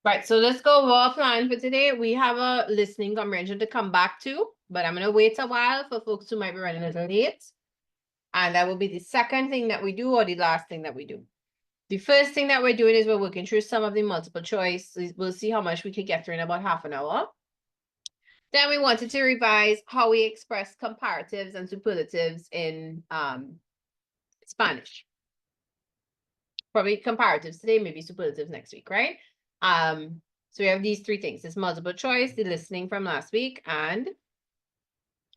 Right, so let's go offline for today. We have a listening comprehension to come back to, but I'm gonna wait a while for folks who might be running a little late. And that will be the second thing that we do or the last thing that we do. The first thing that we're doing is we're working through some of the multiple choice. We'll see how much we can get through in about half an hour. Then we wanted to revise how we express comparatives and superlatives in Spanish. Probably comparatives today, maybe superlatives next week, right? So we have these three things. It's multiple choice, the listening from last week, and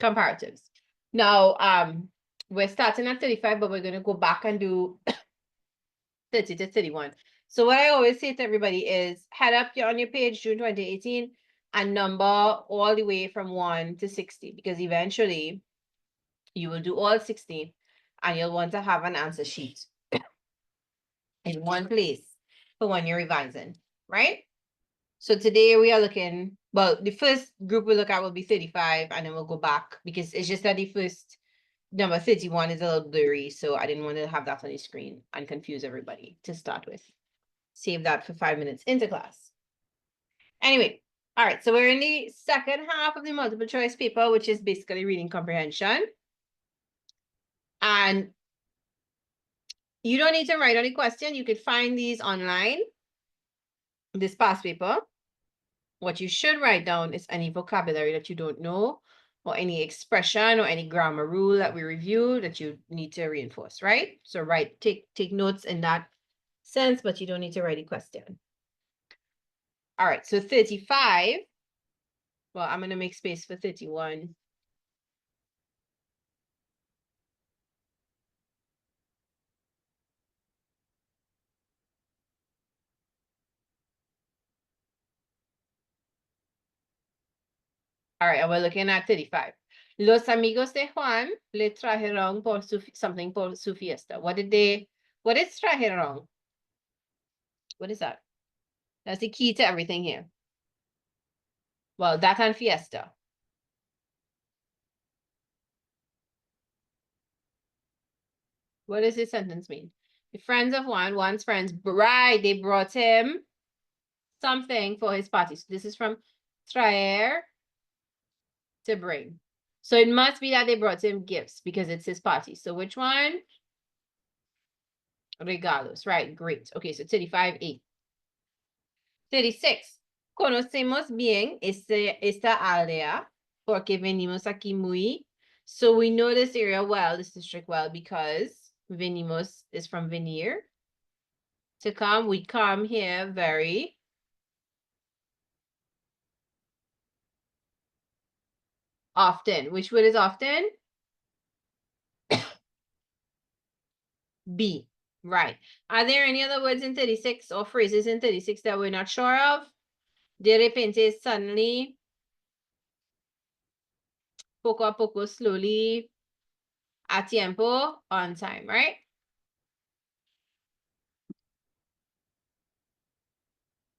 comparatives. Now, we're starting at 35, but we're going to go back and do 30 to 31. So what I always say to everybody is head up on your page, June 2018, and number all the way from 1 to 60, because eventually you will do all 60, and you'll want to have an answer sheet in one place for when you're revising, right? So today we are looking, well, the first group we look at will be 35, and then we'll go back because it's just that the first number 31 is a little blurry, so I didn't want to have that on the screen and confuse everybody to start with. Save that for 5 minutes into class. Anyway, all right, so we're in the second half of the multiple choice paper, which is basically reading comprehension. And you don't need to write any question. You could find these online, this past paper. What you should write down is any vocabulary that you don't know, or any expression or any grammar rule that we reviewed that you need to reinforce, right? So take notes in that sense, but you don't need to write a question. All right, so 35. Well, I'm gonna make space for 31. All right, and we're looking at 35. Los amigos de Juan le trajeron something por su fiesta. What is trajeron? What is that? That's the key to everything here. Well, that and fiesta. What does this sentence mean? The friends of Juan's friends, right, they brought him something for his party. So this is from traer, to bring. So it must be that they brought him gifts because it's his party. So which one? Regalos, right, great. Okay, so 35A. 36. Conocemos bien esta aldea porque venimos aquí muy. So we know this area well, this district well, because venimos is from venir. To come, we come here very often. Which word is often? B. Right. Are there any other words in 36 or phrases in 36 that we're not sure of? De repente, suddenly, poco a poco, slowly, a tiempo, on time, right?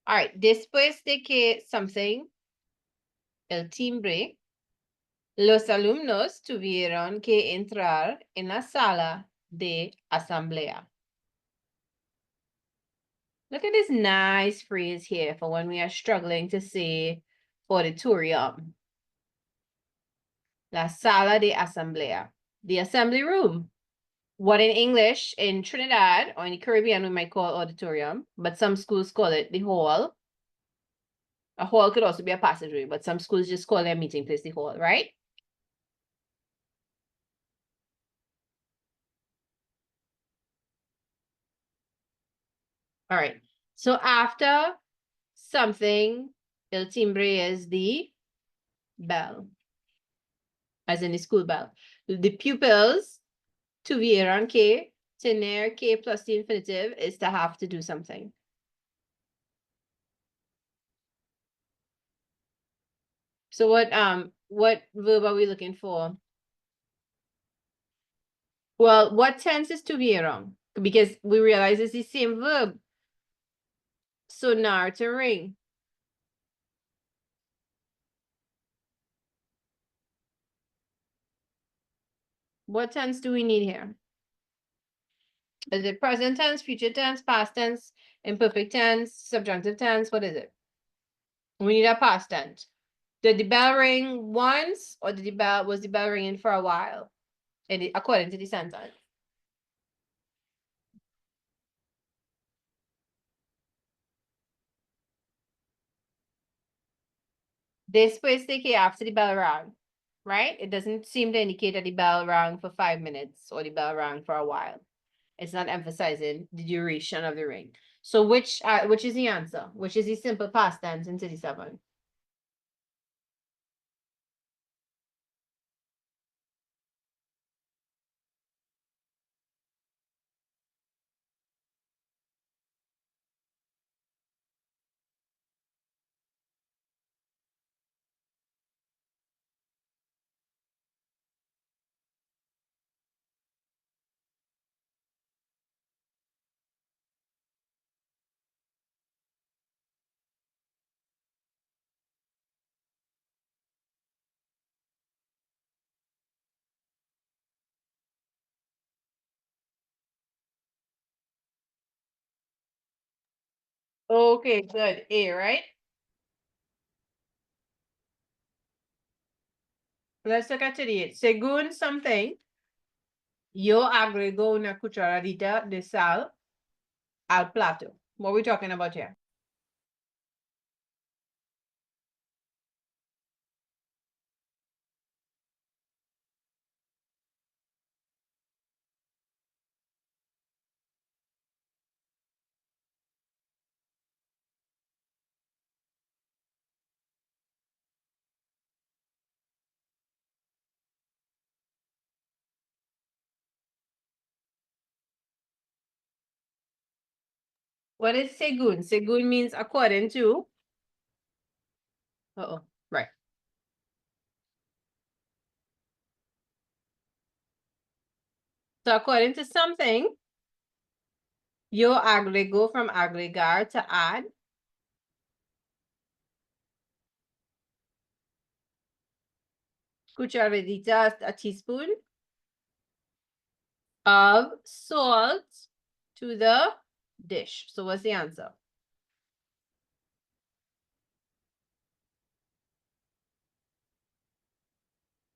All right. Después de que something, el timbre, los alumnos tuvieron que entrar en la sala de asamblea. Look at this nice phrase here for when we are struggling to say auditorium. La sala de asamblea, the assembly room. What in English, in Trinidad or in the Caribbean, we might call auditorium, but some schools call it the hall. A hall could also be a passageway, but some schools just call their meeting place the hall, right? All right. So after something, el timbre is the bell, as in the school bell. The pupils, tuvieron que, tener que plus the infinitive is to have to do something. So what verb are we looking for? Well, what tense is tuvieron? Because we realize it's the same verb. Sonar, to ring. What tense do we need here? Is it present tense, future tense, past tense, imperfect tense, subjunctive tense? What is it? We need a past tense. Did the bell ring once, or was the bell ringing for a while? According to the sentence. This was the after the bell rang, right? It doesn't seem to indicate that the bell rang for 5 minutes or the bell rang for a while. It's not emphasizing the duration of the ring. So which is the answer? Which is the simple past tense in 37? Okay, good. A, right? Let's look at it. Según something, yo agrego una cucharadita de sal al plato. What are we talking about here? What is según? Según means according to. Uh-oh, right. So according to something, yo agrego from agregar to add. Cucharadita, a teaspoon of salt to the dish. So what's the answer?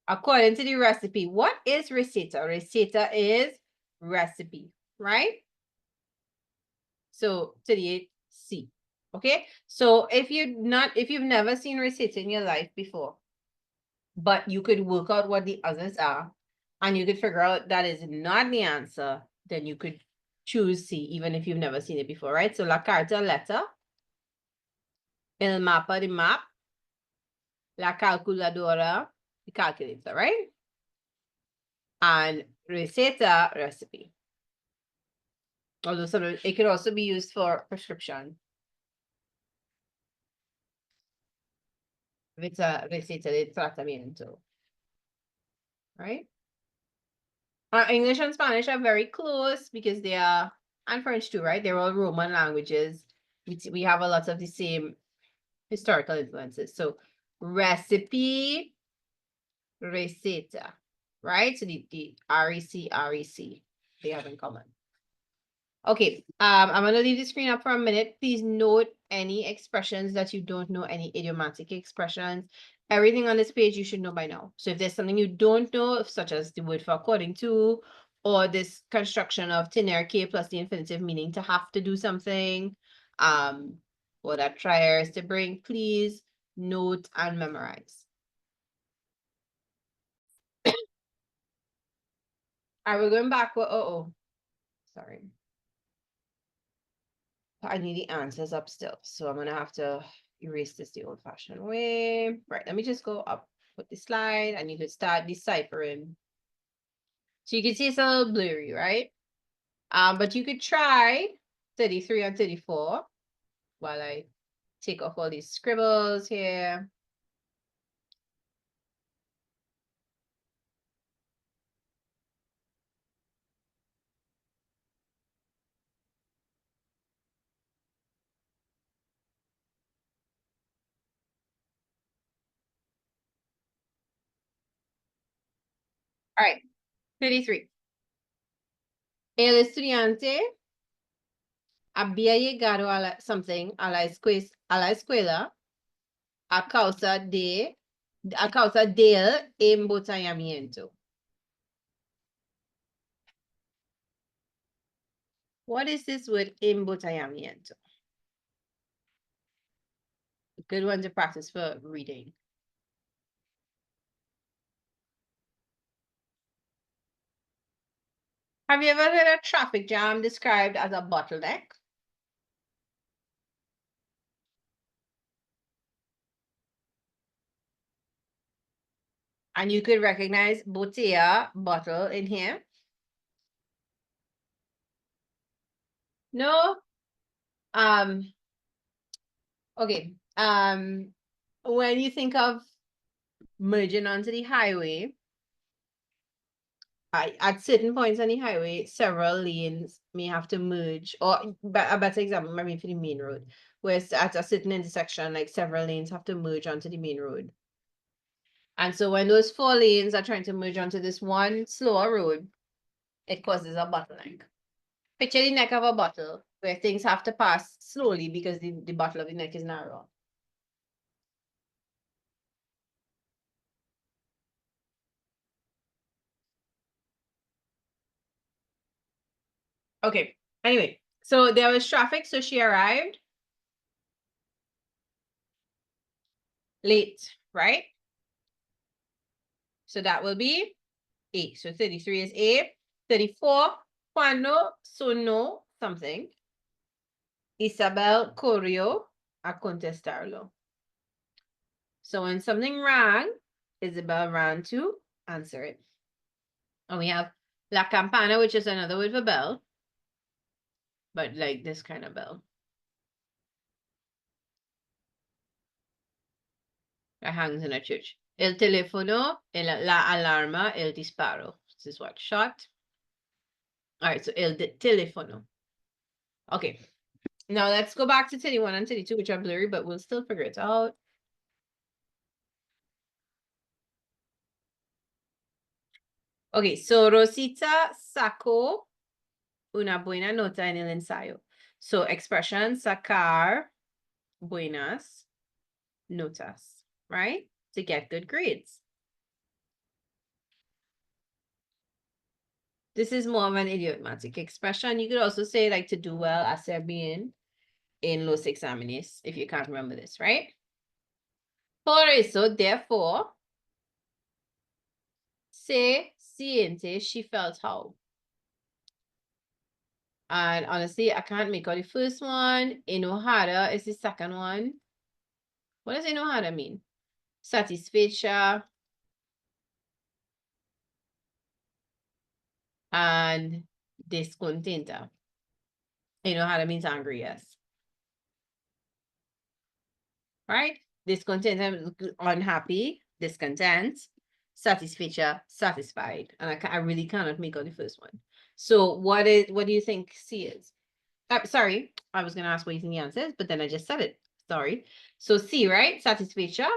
According to the recipe. What is receta? Receta is recipe, right? So 38C. Okay. So if you've never seen receta in your life before, but you could work out what the others are, and you could figure out that is not the answer, then you could choose C, even if you've never seen it before, right? So la carta, letter, el mapa, the map, la calculadora, the calculator, right? And receta, recipe. Although sometimes it could also be used for prescription. If it's a receta de tratamiento, right? English and Spanish are very close because they are, and French too, right? They're all Roman languages. We have a lot of the same historical influences. So recipe, receta, right? So the REC, they have in common. Okay, I'm gonna leave the screen up for a minute. Please note any expressions that you don't know, any idiomatic expressions. Everything on this page you should know by now. So if there's something you don't know, such as the word for according to, or this construction of tener que plus the infinitive meaning to have to do something, or that triers to bring, please note and memorize. All right, we're going back. Sorry. I need the answers up still, so I'm gonna have to erase this the old-fashioned way. Right, let me just go up with the slide. I need to start deciphering. So you can see it's a little blurry, right? But you could try 33 and 34 while I take off all these scribbles here. All right, 33. El estudiante había llegado a a la escuela a causa del embotellamiento. What is this word embotellamiento? A good one to practice for reading. Have you ever heard a traffic jam described as a bottleneck? And you could recognize botella, bottle in here. No? Okay. When you think of merging onto the highway, at certain points on the highway, several lanes may have to merge, or a better example, maybe for the main road, where at a certain intersection, like several lanes have to merge onto the main road. And so when those 4 lanes are trying to merge onto this one slower road, it causes a bottleneck. Picture the neck of a bottle where things have to pass slowly because the bottle of the neck is narrow. Okay, anyway, so there was traffic, so she arrived late, right? So that will be A. So 33 is A. 34, cuando sonó something, Isabel corrió a contestarlo. So when something rang, Isabel ran to answer it. And we have la campana, which is another word for bell, but like this kind of bell. That hangs in a church. El teléfono, la alarma, el disparo. This is what? Shot. All right, so el teléfono. Okay, now let's go back to 31 and 32, which are blurry, but we'll still figure it out. Okay, so Rosita sacó una buena nota en el ensayo. So expression, sacar buenas notas, right? To get good grades. This is more of an idiomatic expression. You could also say like to do well, hacer bien in los exámenes, if you can't remember this, right? Por eso, therefore, se siente, she felt how. And honestly, I can't make out the first one. Enojada is the second one. What does enojada mean? Satisfecha. And descontenta. Enojada means angry, yes. Right? Discontent, unhappy, discontent. Satisfecha, satisfied. And I really cannot make out the first one. So what do you think C is? Sorry, I was gonna ask what you think the answer is, but then I just said it. Sorry. So C, right? Satisfecha.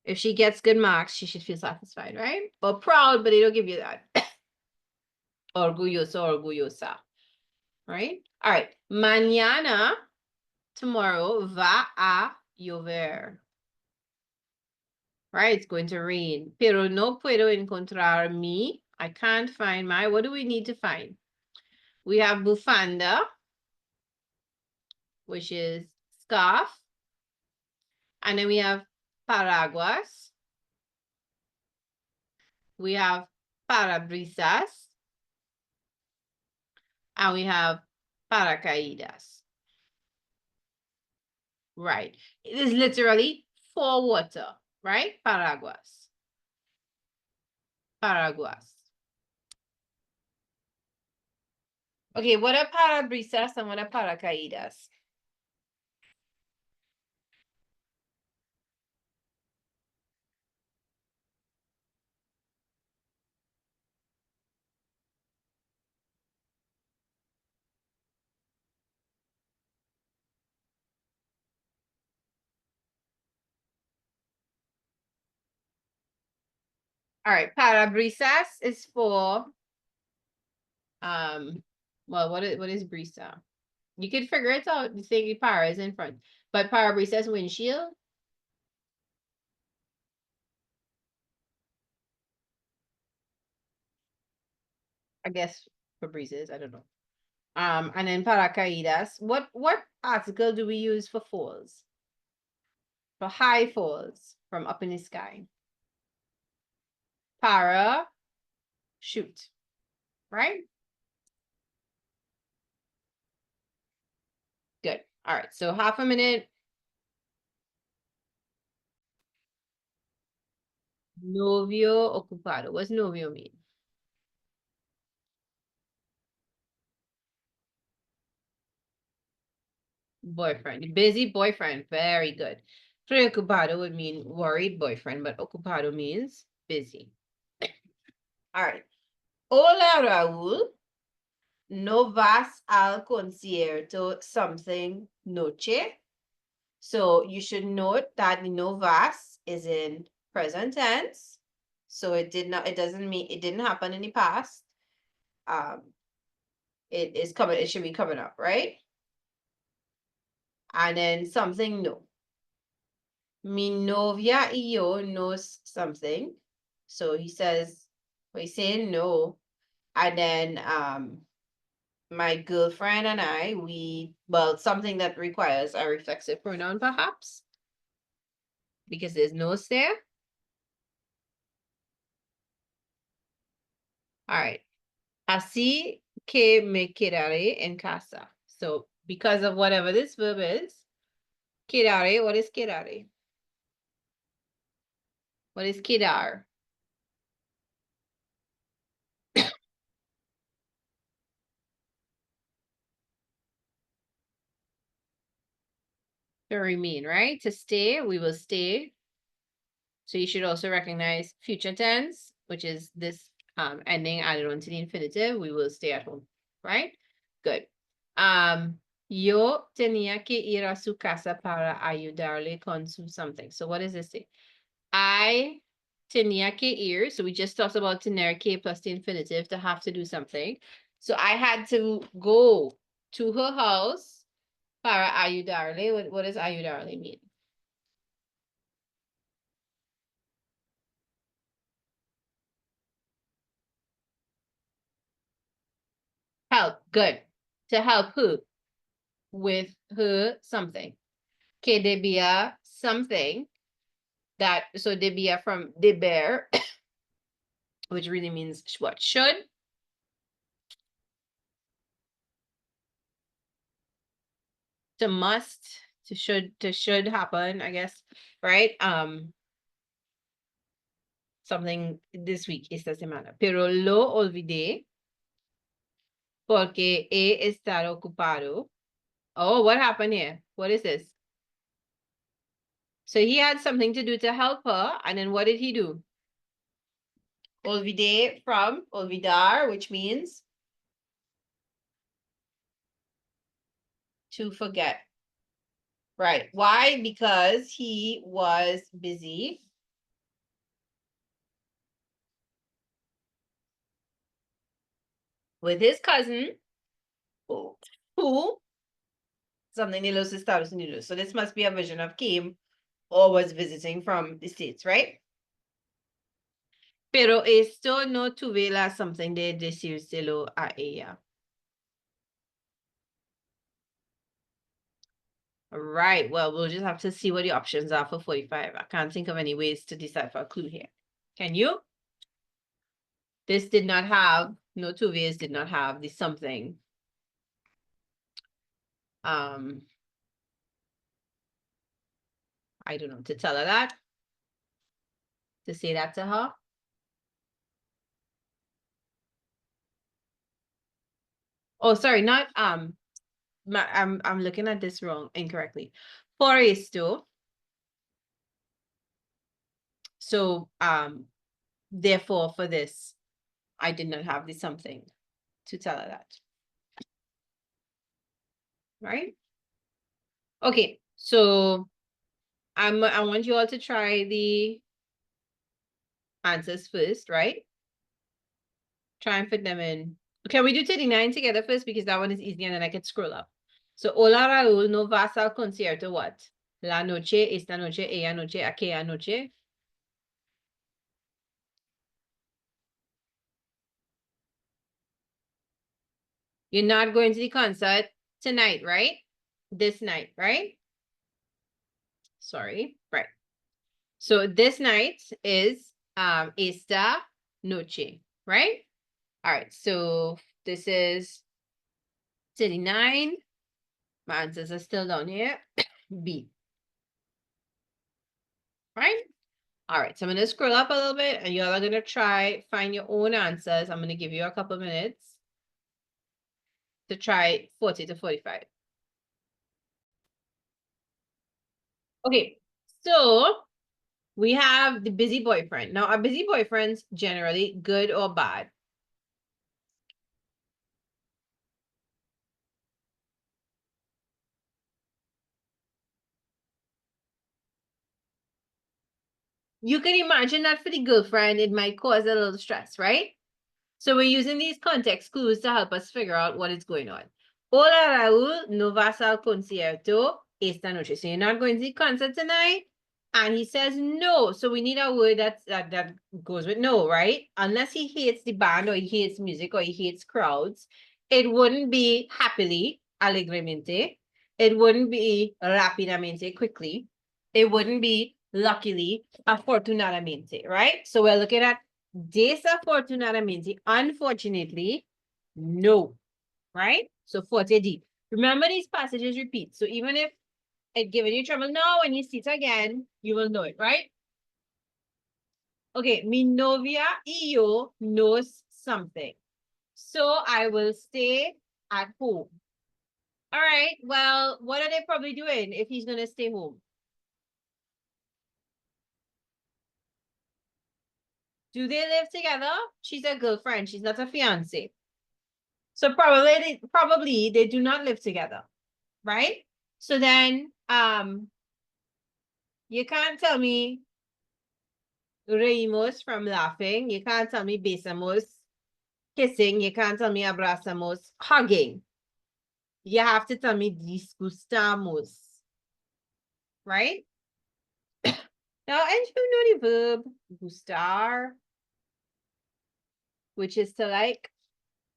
If she gets good marks, she should feel satisfied, right? Or proud, but they don't give you that. Orgulloso, orgullosa. Right? All right. Mañana, tomorrow, va a llover. Right? It's going to rain. Pero no puedo encontrar mi. I can't find my. What do we need to find? We have bufanda, which is scarf. And then we have paraguas. We have parabrisas. And we have paracaídas. Right. It is literally for water, right? Paraguas. Paraguas. Okay, what are parabrisas and what are paracaídas? All right, parabrisas is for well, what is brisa? You can figure it out. You think para is in front, but parabrisas windshield. I guess for breezes, I don't know. And then paracaídas. What article do we use for falls? For high falls from up in the sky. Para shoot, right? Good. All right. So half a minute. Novio ocupado. What's novio mean? Boyfriend. Busy boyfriend. Very good. Preocupado would mean worried boyfriend, but ocupado means busy. All right. Hola, Raúl. No vas al concierto something noche. So you should note that the no vas is in present tense. So it doesn't mean it didn't happen in the past. It should be coming up, right? And then something no. Mi novia y yo knows something. So he's saying no. And then my girlfriend and I, something that requires a reflexive pronoun perhaps. Because there's nos there. All right. Así que me quedaré en casa. So because of whatever this verb is, quedaré, what is quedaré? What is quedar? To remain, right? To stay, we will stay. So you should also recognize future tense, which is this ending added on to the infinitive. We will stay at home, right? Good. Yo tenía que ir a su casa para ayudarle con su something. So what does this say? I tenía que ir. So we just talked about tener que plus the infinitive to have to do something. So I had to go to her house para ayudarle. What does ayudarle mean? Help. Good. To help who? With her something. Que debía something that, so debía from deber, which really means what? Should. To must, to should happen, I guess, right? Something this week, esta semana. Pero lo olvidé porque he estado ocupado. Oh, what happened here? What is this? So he had something to do to help her, and then what did he do? Olvidé from olvidar, which means to forget. Right. Why? Because he was busy with his cousin who something de los Estados Unidos. So this must be a vision of came or was visiting from the States, right? Pero esto no tuve la something de decírselo a ella. Right. Well, we'll just have to see what the options are for 45. I can't think of any ways to decide for a clue here. Can you? This did not have, no tuves did not have the something. I don't know, to tell her that. To say that to her. Oh, sorry, not I'm looking at this wrong, incorrectly. Por esto. So therefore for this, I did not have the something to tell her that. Right? Okay, so I want you all to try the answers first, right? Try and fit them in. Okay, we do 39 together first because that one is easy and then I can scroll up. So, hola Raúl, no vas al concierto what? La noche, esta noche, ella noche, aquella noche. You're not going to the concert tonight, right? This night, right? Sorry, right. So this night is esta noche, right? All right, so this is 39. My answers are still down here. B. Right? All right, so I'm gonna scroll up a little bit and y'all are gonna try find your own answers. I'm gonna give you a couple minutes to try 40 to 45. Okay, so we have the busy boyfriend. Now, are busy boyfriends generally good or bad? You can imagine that for the girlfriend, it might cause a little stress, right? So we're using these context clues to help us figure out what is going on. Hola, Raúl, no vas al concierto esta noche. So you're not going to the concert tonight? And he says no. So we need a word that goes with no, right? Unless he hates the band or he hates music or he hates crowds, it wouldn't be happily, alegremente. It wouldn't be rapidamente, quickly. It wouldn't be luckily, afortunadamente, right? So we're looking at desafortunadamente, unfortunately, no, right? So 40D. Remember these passages repeat. So even if it given you trouble now, when you see it again, you will know it, right? Okay, mi novia y yo knows something. So I will stay at home. All right, well, what are they probably doing if he's going to stay home? Do they live together? She's a girlfriend. She's not a fiance. So probably they do not live together, right? So then you can't tell me reímos from laughing. You can't tell me besamos kissing. You can't tell me abrazamos hugging. You have to tell me disgustamos, right? Now, and you know the verb gustar, which is to like,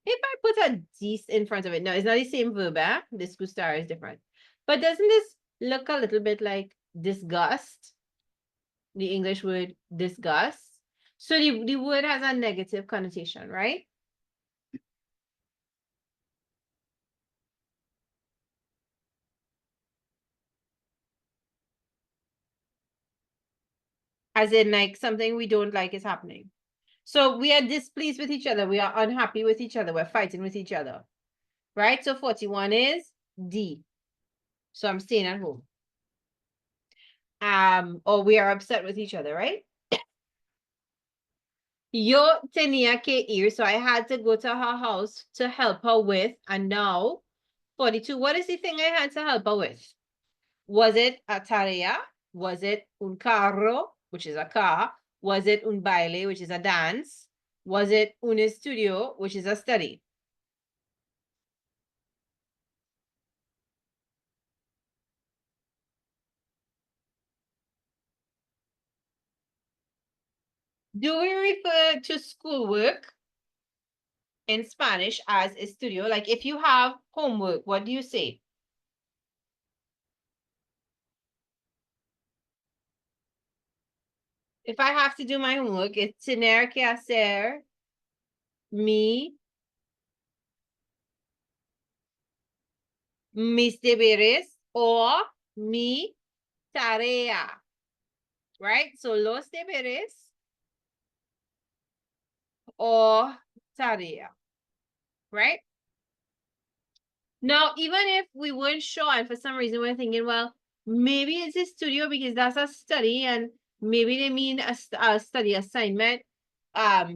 if I put a dis in front of it, no, it's not the same verb, eh? Disgustar is different. But doesn't this look a little bit like disgust? The English word disgust. So the word has a negative connotation, right? As in like something we don't like is happening. So we are displeased with each other. We are unhappy with each other. We're fighting with each other, right? So 41 is D. So I'm staying at home. Or we are upset with each other, right? Yo tenía que ir, so I had to go to her house to help her with, and now 42, what is the thing I had to help her with? Was it a tarea? Was it un carro, which is a car? Was it un baile, which is a dance? Was it un estudio, which is a study? Do we refer to schoolwork in Spanish as estudio? Like if you have homework, what do you say? If I have to do my homework, it's tener que hacer mi mis deberes or mi tarea, right? So los deberes or tarea, right? Now, even if we weren't sure and for some reason we're thinking, well, maybe it's a studio because that's a study and maybe they mean a study assignment. But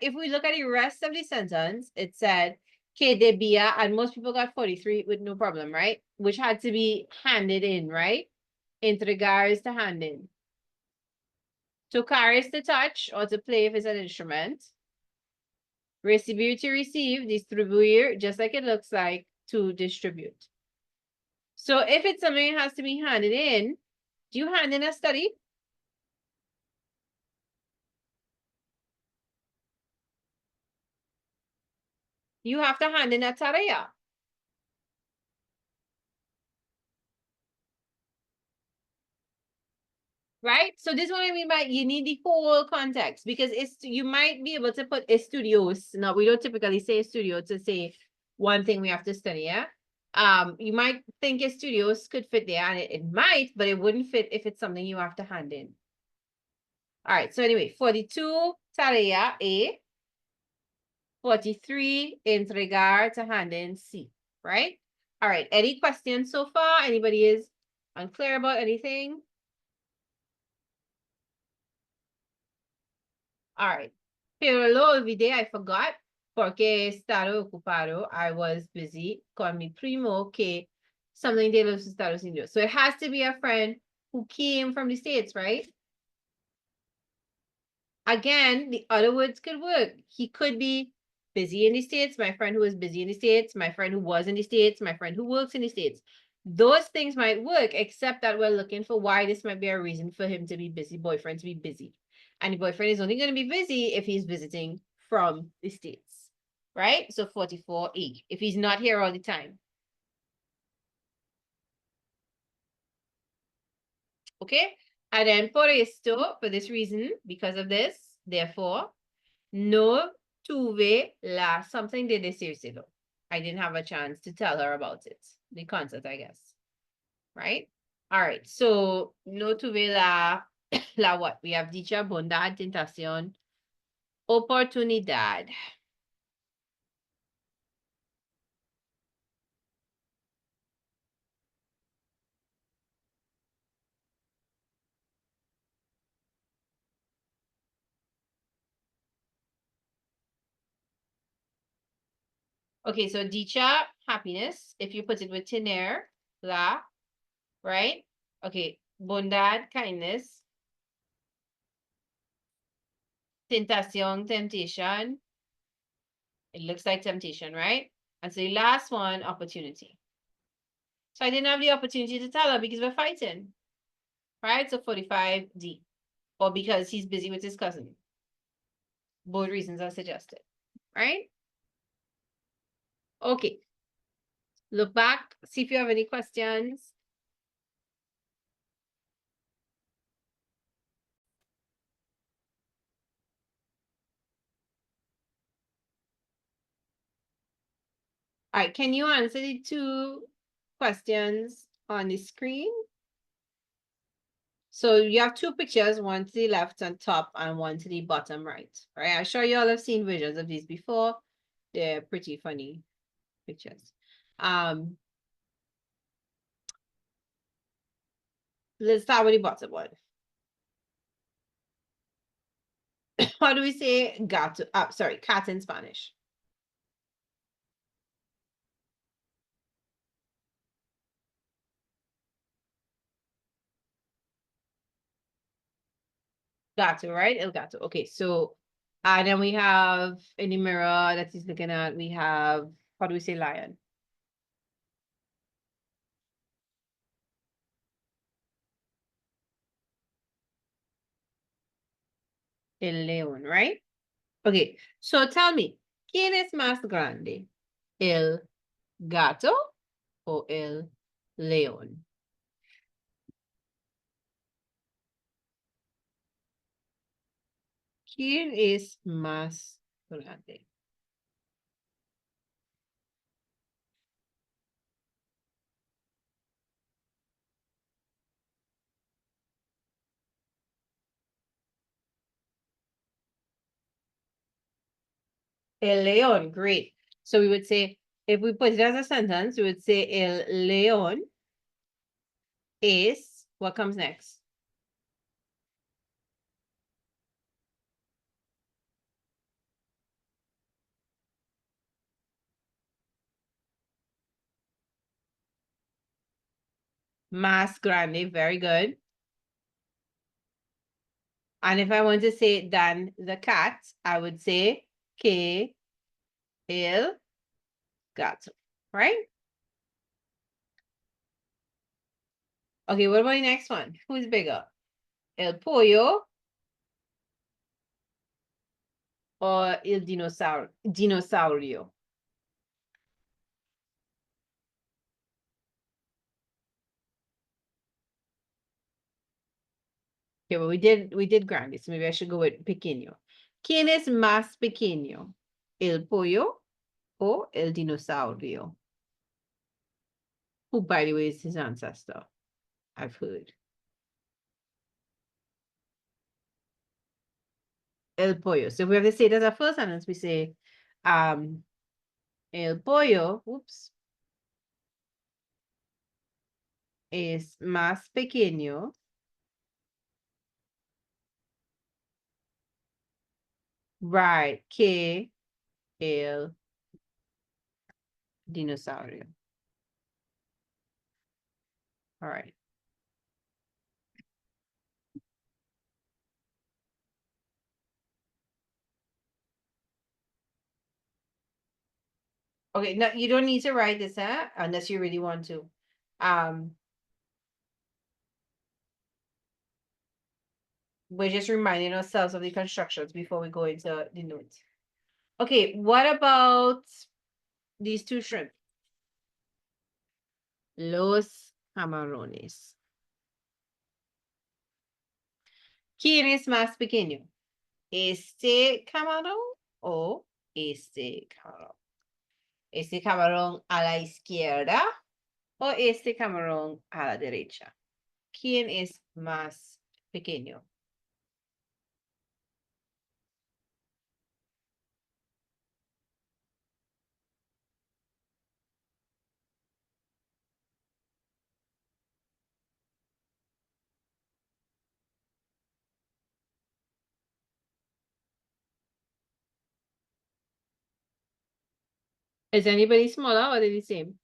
if we look at the rest of the sentence, it said que debía, and most people got 43 with no problem, right? Which had to be handed in, right? Entregar is to hand in. Tocar is to touch or to play if it's an instrument. Recibir to receive, distribuir, just like it looks like, to distribute. So if it's something that has to be handed in, do you hand in a study? You have to hand in a tarea. Right? So this is what I mean by you need the whole context, because it's you might be able to put studios. Now we don't typically say studio to say one thing we have to study, yeah. You might think studios could fit there, and it might, but it wouldn't fit if it's something you have to hand in. All right, so anyway, 42 tarea A, 43 entregar to hand in C, right? All right, any questions so far? Anybody is unclear about anything? All right. Pero lo olvidé, I forgot, porque estaba ocupado. I was busy con mi primo que something de los Estados Unidos. So it has to be a friend who came from the States, right? Again, the other words could work. He could be busy in the States, my friend who is busy in the States, my friend who was in the States, my friend who works in the States. Those things might work, except that we're looking for why this might be a reason for him to be busy, boyfriend to be busy. And the boyfriend is only going to be busy if he's visiting from the States, right? So 44E, if he's not here all the time. Okay? And then por esto, for this reason, because of this, therefore, no tuve la something de decírselo. I didn't have a chance to tell her about it. The concert, I guess. Right? All right. So no tuve la what? We have dicha, bondad, tentación, oportunidad. Okay, so dicha, happiness. If you put it with tener, la, right? Okay, bondad, kindness. Tentación, temptation. It looks like temptation, right? And so the last one, opportunity. So I didn't have the opportunity to tell her because we're fighting, right? So 45D, or because he's busy with his cousin. Both reasons are suggested, right? Okay. Look back, see if you have any questions. All right, can you answer the two questions on the screen? So you have two pictures, one to the left on top and one to the bottom right, right? I'm sure you all have seen versions of these before. They're pretty funny pictures. Let's start with the bottom one. How do we say gato? Sorry, cat in Spanish? Gato, right? El gato. Okay, so and then we have in the mirror that he's looking at, we have, how do we say lion? El león, right? Okay, so tell me, ¿quién es más grande? ¿El gato o el león? ¿Quién es más grande? El león, great. So we would say, if we put it as a sentence, we would say el león es, what comes next? Más grande, very good. And if I want to say than the cat, I would say que el gato, right? Okay, what about the next one? Who's bigger? El pollo or el dinosaurio? Okay, well, we did grande, so maybe I should go with pequeño. ¿Quién es más pequeño? ¿El pollo o el dinosaurio? Who, by the way, is his ancestor? I've heard. El pollo. So if we have to say it as a first sentence, we say, el pollo, oops, es más pequeño. Right, que el dinosaurio. All right. Okay, no, you don't need to write this, huh? Unless you really want to. We're just reminding ourselves of the constructions before we go into the notes. Okay, what about these two shrimp? Los camarones. ¿Quién es más pequeño? ¿Este camarón o este camarón? ¿Este camarón a la izquierda o este camarón a la derecha? ¿Quién es más pequeño? Is anybody smaller or are they the same?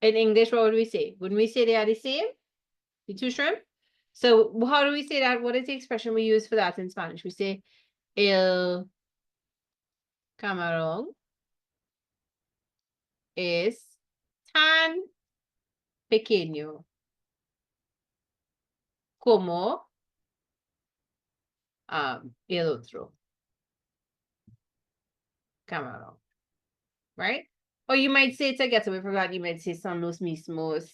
In English, what would we say? Wouldn't we say they are the same? The two shrimp? So how do we say that? What is the expression we use for that in Spanish? We say el camarón es tan pequeño como el otro camarón, right? Or you might say together, we forgot, you might say son los mismos,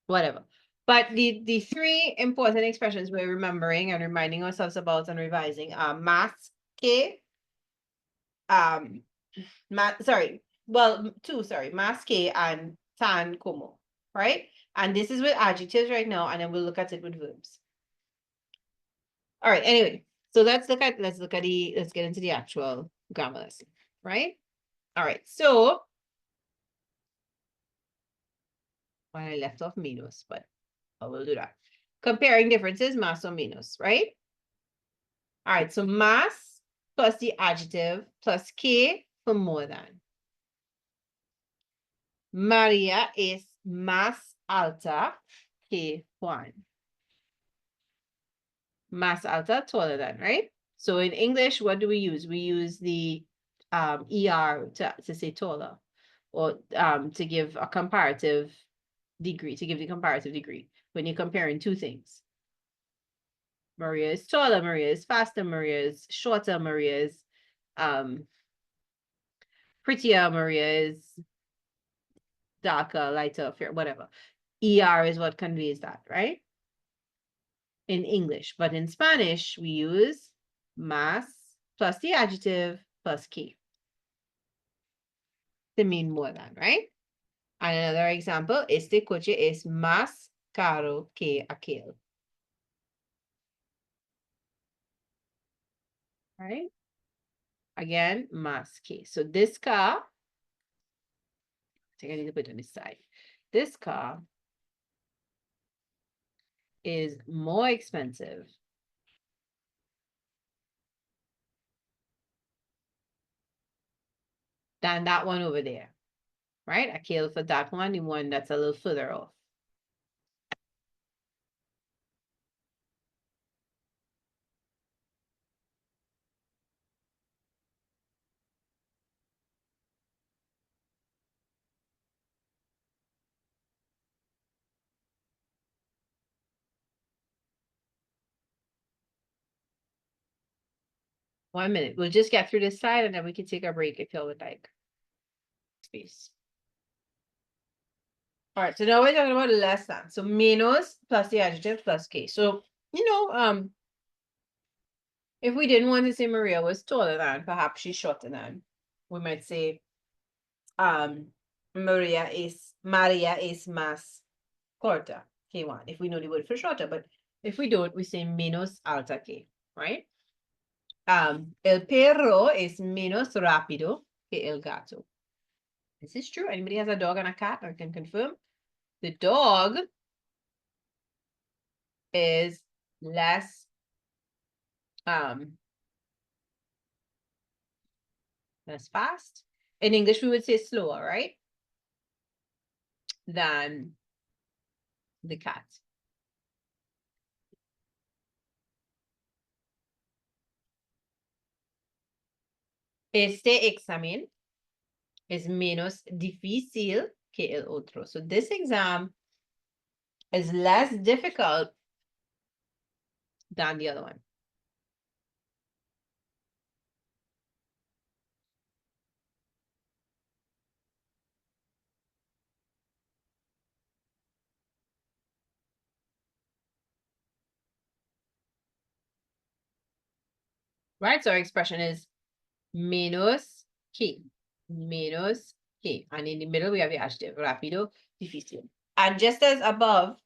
whatever. But the three important expressions we're remembering and reminding ourselves about and revising are más que, más que and tan como, right? And this is with adjectives right now, and then we'll look at it with verbs. All right, anyway, so let's get into the actual grammar lesson, right? All right, so I left off menos, but I will do that. Comparing differences, más o menos, right? All right, so más plus the adjective plus que for more than. María es más alta que Juan. Más alta, taller than, right? So in English, what do we use? We use the ER to say taller, or to give a comparative degree, to give the comparative degree when you're comparing two things. Maria is taller, Maria is faster, Maria is shorter, Maria is prettier, Maria is darker, lighter, fair, whatever. ER is what conveys that, right? In English, but in Spanish, we use más plus the adjective plus que to mean more than, right? And another example, este coche es más caro que aquel. Right? Again, más que. So this car, I think I need to put it on this side. This car is more expensive than that one over there. right? Aquel for that one, the one that's a little further off. One minute. We'll just get through this side and then we can take a break if you would like. Space. All right, so now we're talking about less than. So menos plus the adjective plus K. So, if we didn't want to say Maria was taller than, perhaps she's shorter than, we might say, Maria is más corta. K1, if we know the word for shorter, but if we don't, we say menos alta que, right? El perro es menos rápido que el gato. This is true. Anybody has a dog and a cat or can confirm? The dog is less less fast. In English, we would say slower, right? Than the cat. Este examen es menos difícil que el otro. So this exam is less difficult than the other one. Right? So our expression is menos que. Menos que. And in the middle, we have the adjective, rápido, difícil. And just as above,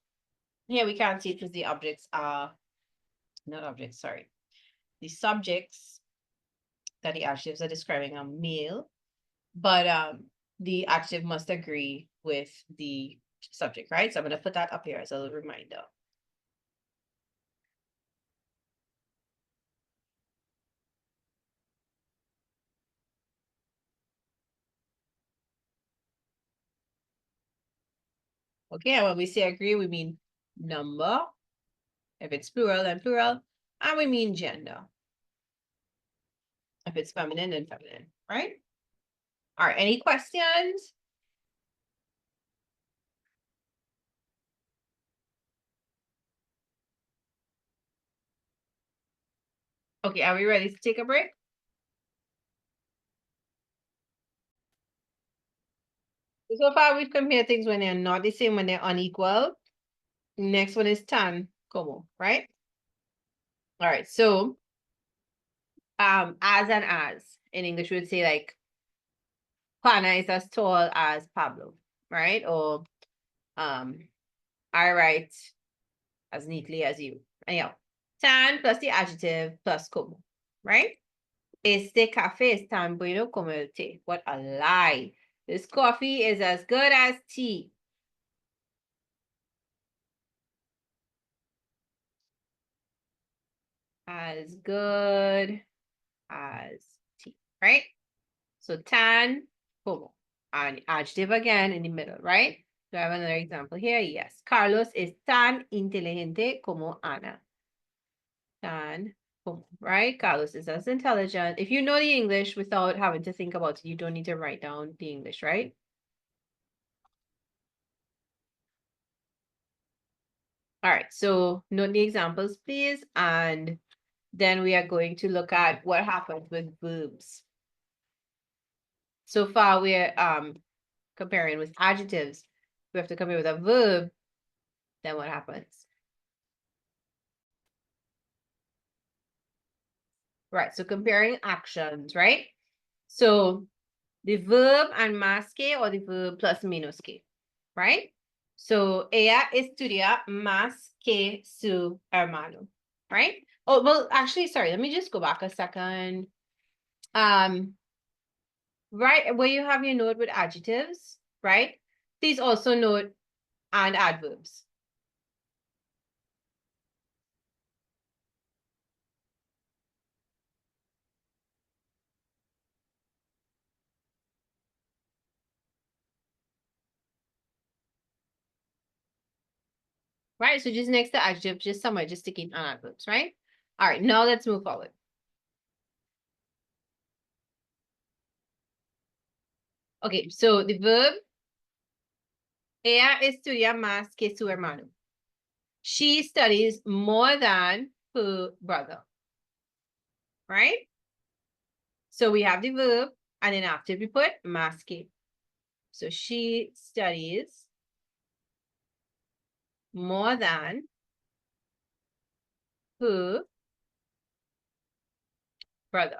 here we can't see it because the objects are, not objects, sorry. The subjects that the adjectives are describing are male, but the adjective must agree with the subject, right? So I'm going to put that up here as a little reminder. Okay, and when we say agree, we mean number. If it's plural, then plural. And we mean gender. If it's feminine, then feminine, right? All right, any questions? Okay, are we ready to take a break? So far, we've compared things when they're not the same, when they're unequal. Next one is tan, como, right? All right, so as and as. In English, we would say like, Juana is as tall as Pablo, right? Or I write as neatly as you. Anyhow, tan plus the adjective plus como, right? Este café es tan bueno como el té. What a lie. This coffee is as good as tea. As good as tea, right? So tan, como. And adjective again in the middle, right? Do I have another example here? Yes. Carlos es tan inteligente como Ana. Tan, como, right? Carlos is as intelligent. If you know the English without having to think about it, you don't need to write down the English, right? All right, so note the examples, please. And then we are going to look at what happens with verbs. So far, we're comparing with adjectives. We have to compare with a verb. Then what happens? Right, so comparing actions, right? So the verb and más que or the verb plus menos que, right? So ella estudia más que su hermano, right? Oh, well, actually, sorry, let me just go back a second. Right, where you have your note with adjectives, right? Please also note and adverbs. right? So just next to adjective, just somewhere, just sticking on adverbs, right? All right, now let's move forward. Okay, so the verb, ella estudia más que su hermano. She studies more than her brother, right? So we have the verb, and then after we put más que. So she studies more than her brother.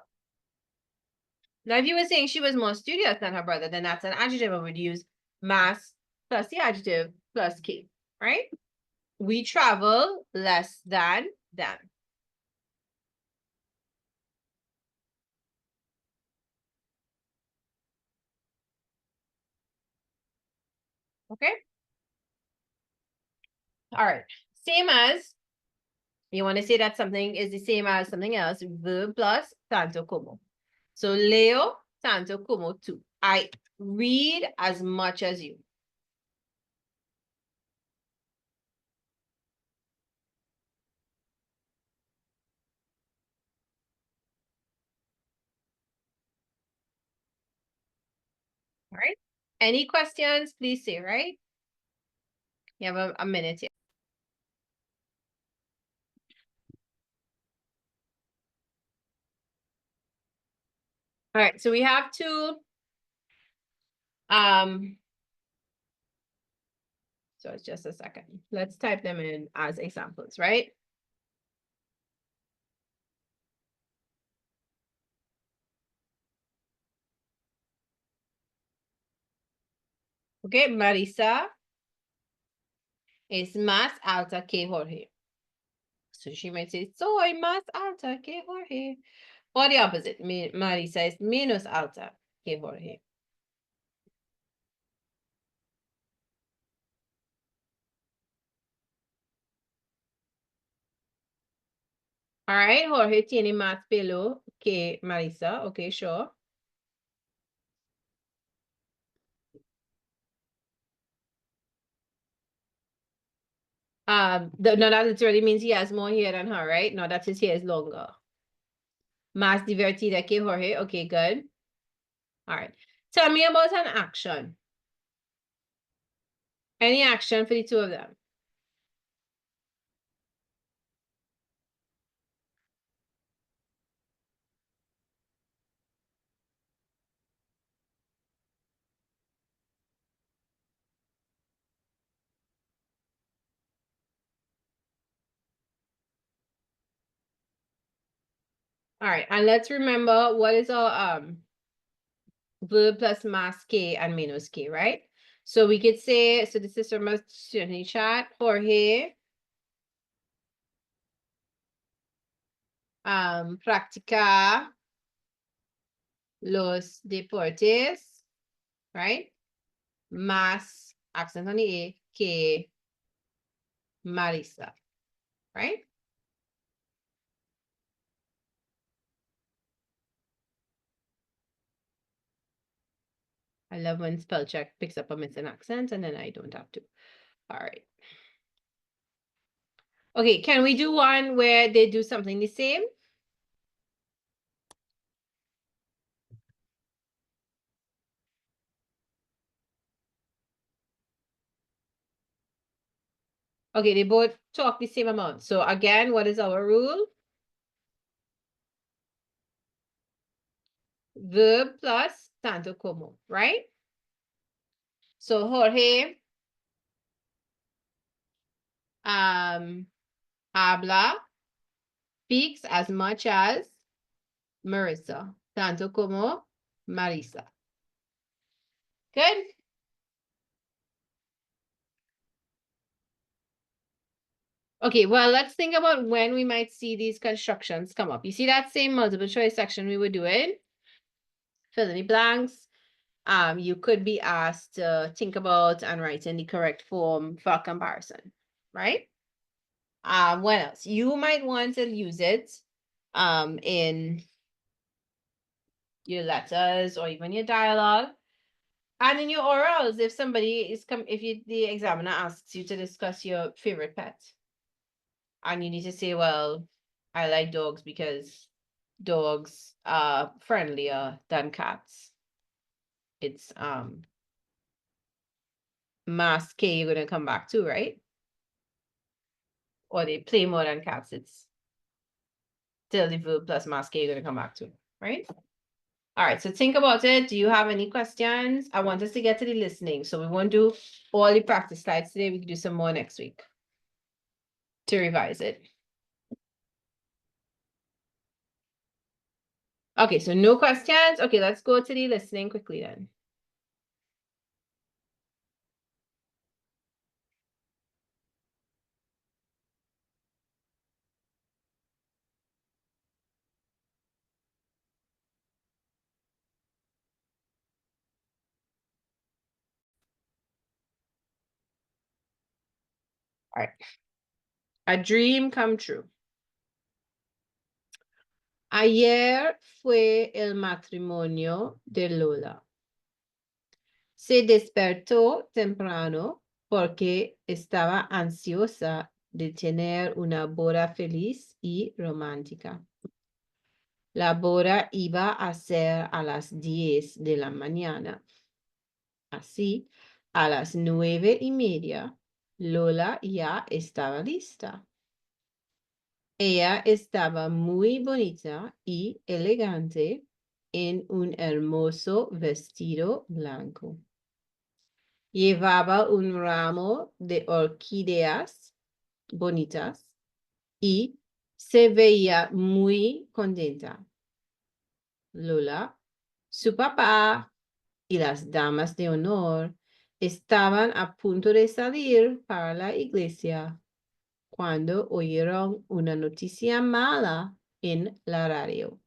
Now, if you were saying she was more studious than her brother, then that's an adjective. I would use más plus the adjective plus que, right? We travel less than them. Okay? All right. Same as, you want to say that something is the same as something else, verb plus tanto como. So leo tanto como tú. I read as much as you. All right. Any questions, please say, right? You have a minute here. All right, so we have to, so it's just a second. Let's type them in as examples, right? Okay, Marisa es más alta que Jorge. So she might say, soy más alta que Jorge. Or the opposite, Marisa es menos alta que Jorge. All right, Jorge tiene más pelo que Marisa. Okay, sure. No, that literally means he has more hair than her, right? No, that his hair is longer. Más divertida que Jorge. Okay, good. All right. Tell me about an action. Any action for the two of them? All right, and let's remember what is our verb plus más que and menos que, right? So we could say, so this is from a student in chat, Jorge practica los deportes, right? Más, accent on the A, que Marisa, right? I love when spell check picks up a missing accent and then I don't have to. All right. Okay, can we do one where they do something the same? Okay, they both talk the same amount. So again, what is our rule? Verb plus tanto como, right? So Jorge habla, speaks as much as Marissa, tanto como Marisa. Good? Okay, well, let's think about when we might see these constructions come up. You see that same multiple choice section we were doing? Fill in the blanks. You could be asked to think about and write in the correct form for comparison, right? What else? You might want to use it in your letters or even your dialogue. And in your orals, if somebody is the examiner asks you to discuss your favorite pet, and you need to say, well, I like dogs because dogs are friendlier than cats. It's mass K you're gonna come back to, right? Or they play more than cats. It's still the verb plus mass K you're gonna come back to, right? All right, so think about it. Do you have any questions? I want us to get to the listening. So we won't do all the practice slides today. We can do some more next week to revise it. Okay, so no questions. Okay, let's go to the listening quickly then. All right. A dream come true. Ayer fue el matrimonio de Lola. Se despertó temprano porque estaba ansiosa de tener una boda feliz y romántica. La boda iba a ser a las 10 de la mañana. Así, a las 9:30, Lola ya estaba lista. Ella estaba muy bonita y elegante en un hermoso vestido blanco. Llevaba un ramo de orquídeas bonitas y se veía muy contenta. Lola, su papá y las damas de honor estaban a punto de salir para la iglesia cuando oyeron una noticia mala en la radio.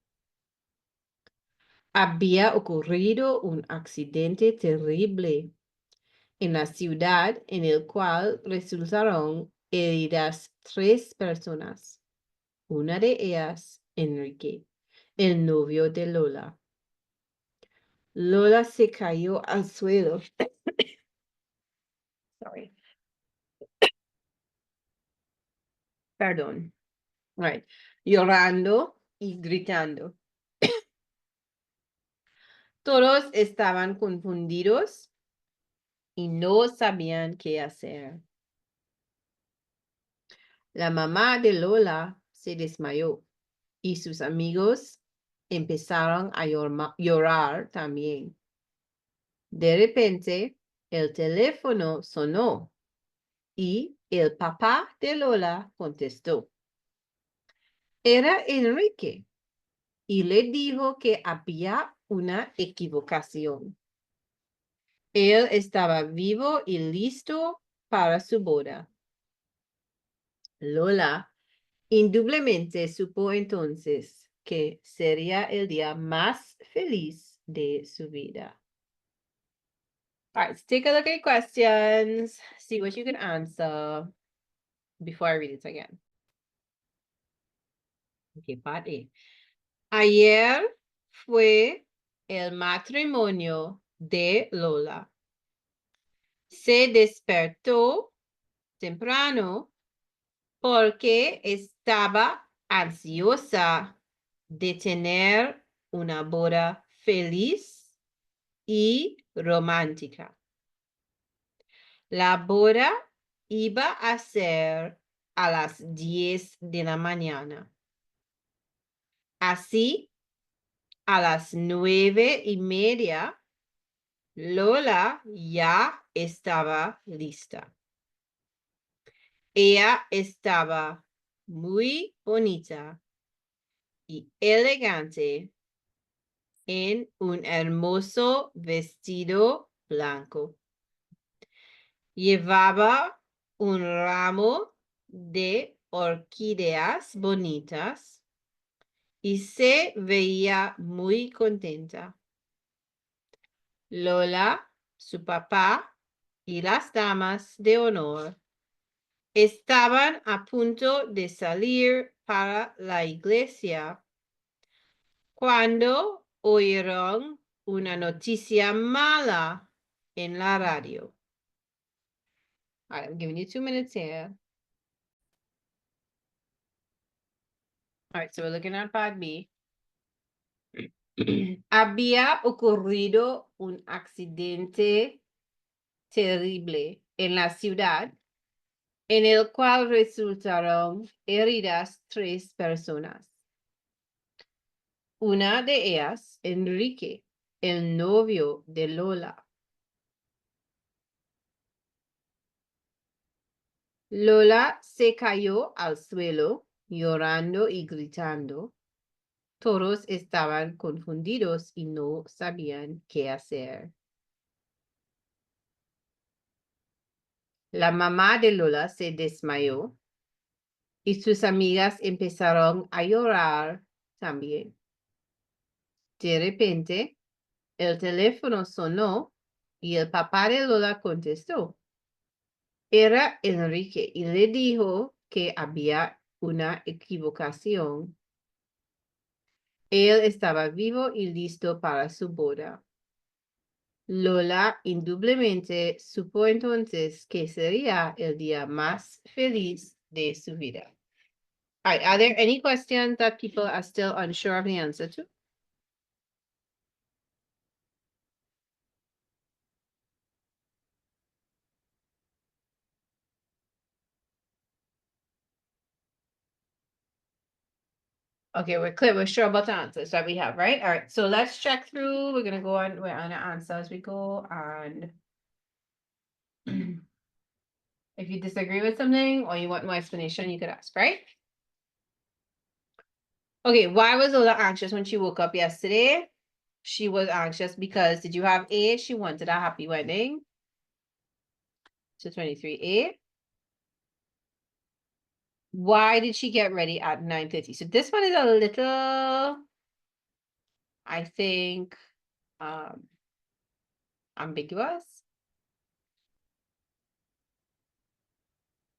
Había ocurrido un accidente terrible en la ciudad en el cual resultaron heridas 3 personas. Una de ellas, Enrique, el novio de Lola. Lola se cayó al suelo. Sorry. Perdón. Right. Llorando y gritando. Todos estaban confundidos y no sabían qué hacer. La mamá de Lola se desmayó y sus amigos empezaron a llorar también. De repente, el teléfono sonó y el papá de Lola contestó. Era Enrique y le dijo que había una equivocación. Él estaba vivo y listo para su boda. Lola indudablemente supo entonces que sería el día más feliz de su vida. All right, let's take a look at questions, see what you can answer before I read it again. Okay, part A. Ayer fue el matrimonio de Lola. Se despertó temprano porque estaba ansiosa de tener una boda feliz y romántica. La boda iba a ser a las 10 de la mañana. Así, a las 9:30, Lola ya estaba lista. Ella estaba muy bonita y elegante en un hermoso vestido blanco. Llevaba un ramo de orquídeas bonitas y se veía muy contenta. Lola, su papá y las damas de honor estaban a punto de salir para la iglesia cuando oyeron una noticia mala en la radio. All right, I'm giving you 2 minutes here. All right, so we're looking at part B. Había ocurrido un accidente terrible en la ciudad, en el cual resultaron heridas 3 personas. Una de ellas, Enrique, el novio de Lola. Lola se cayó al suelo, llorando y gritando. Todos estaban confundidos y no sabían qué hacer. La mamá de Lola se desmayó y sus amigas empezaron a llorar también. De repente, el teléfono sonó y el papá de Lola contestó. Era Enrique y le dijo que había una equivocación. Él estaba vivo y listo para su boda. Lola indudablemente supo entonces que sería el día más feliz de su vida. All right, are there any questions that people are still unsure of the answer to? Okay, we're clear. We're sure about the answers that we have, right? All right, so let's check through. We're gonna go on. We're on the answer as we go, and if you disagree with something or you want more explanation, you could ask, right? Okay, why was Lola anxious when she woke up yesterday? She was anxious because, did you have A? She wanted a happy wedding. So 23A. Why did she get ready at 9:30? So this one is a little, I think, ambiguous.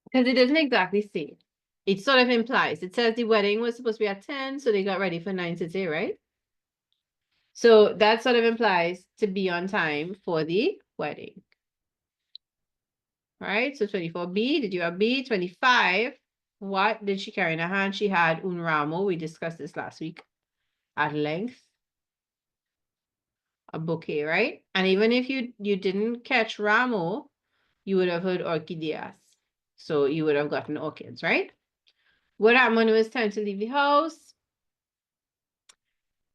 Because it doesn't exactly say. It sort of implies. It says the wedding was supposed to be at 10, so they got ready for 9:30, right? So that sort of implies to be on time for the wedding. All right, so 24B, did you have B? 25, what did she carry in her hand? She had un ramo. We discussed this last week at length. A bouquet, right? And even if you didn't catch ramo, you would have heard orquídeas. So you would have gotten orchids, right? What happened when it was time to leave the house?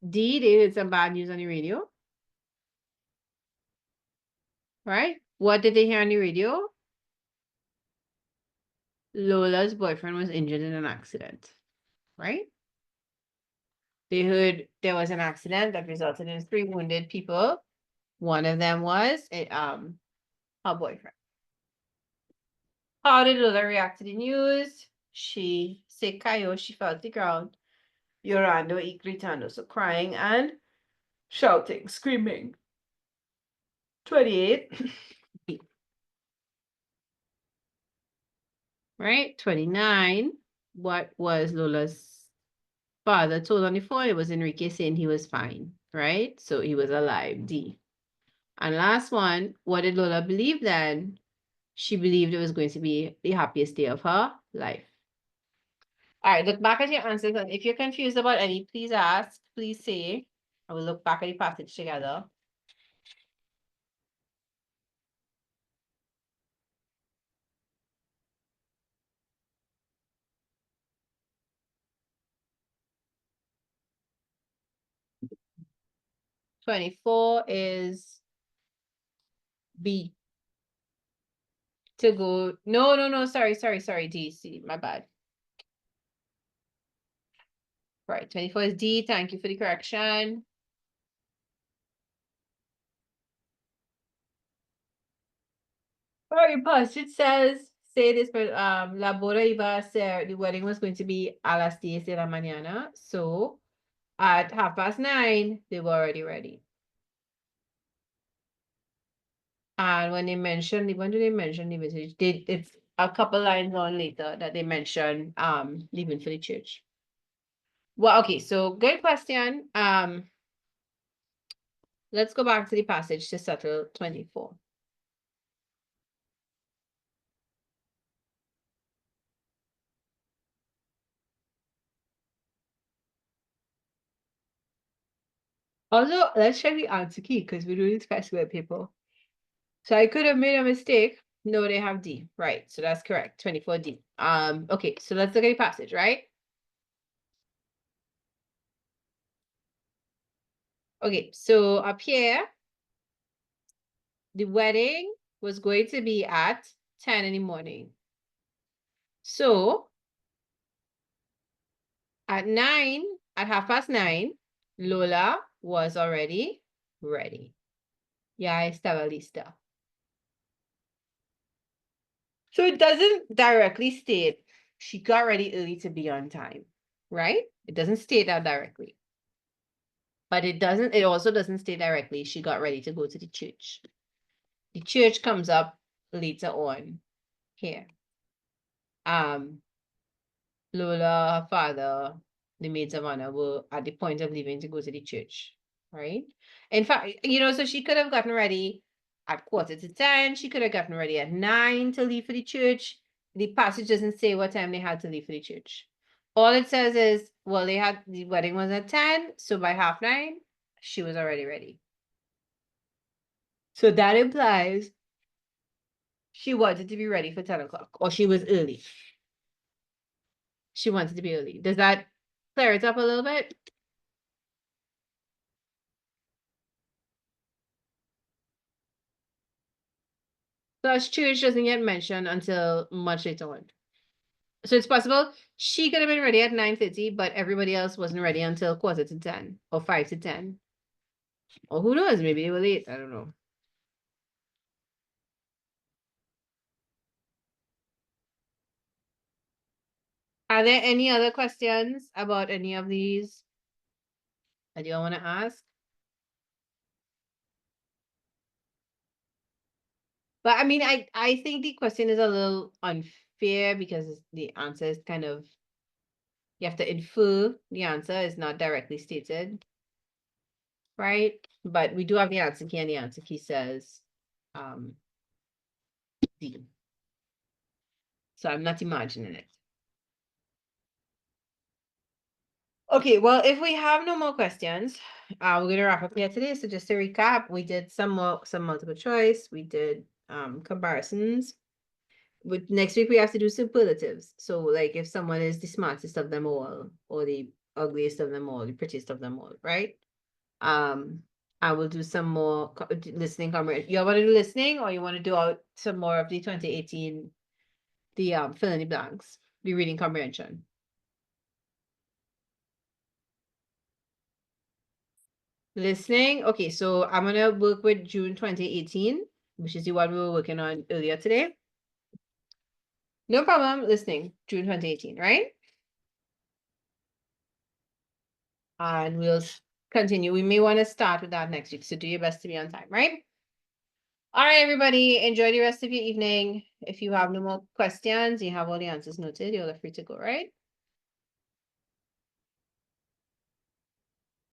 D, they heard some bad news on the radio. Right? What did they hear on the radio? Lola's boyfriend was injured in an accident, right? They heard there was an accident that resulted in 3 wounded people. One of them was her boyfriend. How did Lola react to the news? She se cayó, she fell to the ground, llorando y gritando, so crying and shouting, screaming. 28. Right? 29. What was Lola's father told on the phone? It was Enrique saying he was fine, right? So he was alive, D. And last one, what did Lola believe then? She believed it was going to be the happiest day of her life. All right, look back at your answers, and if you're confused about any, please ask, please say. I will look back at the passage together. "24 is B. To go. No, sorry, D, C, my bad. Right, 24 is D. Thank you for the correction. All right, passage says, say this, but la boda iba a ser, the wedding was going to be a las 10 de la mañana. So at 9:30, they were already ready. And when they mentioned, when do they mention the message? It's a couple lines on later that they mention leaving for the church. Well, okay, so good question. Let's go back to the passage to settle 24. Also, let's check the answer key because we're doing special ed people. So I could have made a mistake. No, they have D. Right. So that's correct. 24D. Okay, so let's look at the passage, right? Okay, so up here, the wedding was going to be at 10 in the morning. So at 9, at 9:30, Lola was already ready. Ya estaba lista. So it doesn't directly state she got ready early to be on time, right? It doesn't state that directly. But it also doesn't state directly she got ready to go to the church. The church comes up later on here. Lola, her father, the maids of honor were at the point of leaving to go to the church, right? In fact, so she could have gotten ready at 9:45. She could have gotten ready at 9 to leave for the church. The passage doesn't say what time they had to leave for the church. All it says is, well, the wedding was at 10, so by 9:30, she was already ready. So that implies she wanted to be ready for 10 o'clock, or she was early. She wanted to be early. Does that clear it up a little bit? Thus, church doesn't get mentioned until much later on. So it's possible she could have been ready at 9:30, but everybody else wasn't ready until 9:45 or 9:55. Or who knows, maybe they were late. I don't know. Are there any other questions about any of these that you all want to ask? But I mean, I think the question is a little unfair because the answer is kind of, you have to infer the answer is not directly stated, right? But we do have the answer key, and the answer key says D. So I'm not imagining it. Okay, well, if we have no more questions, we're gonna wrap up here today. So just to recap, we did some multiple choice, we did comparisons. But next week we have to do superlatives. So like if someone is the smartest of them all, or the ugliest of them all, the prettiest of them all, right? I will do some more listening comprehension. You want to do listening, or you want to do out some more of the 2018, the fill in the blanks, the reading comprehension? Listening. Okay, so I'm gonna work with June 2018, which is the one we were working on earlier today. No problem. Listening, June 2018, right? And we'll continue. We may want to start with that next week. So do your best to be on time, right? All right, everybody. Enjoy the rest of your evening. If you have no more questions, you have all the answers noted, you're free to go, right?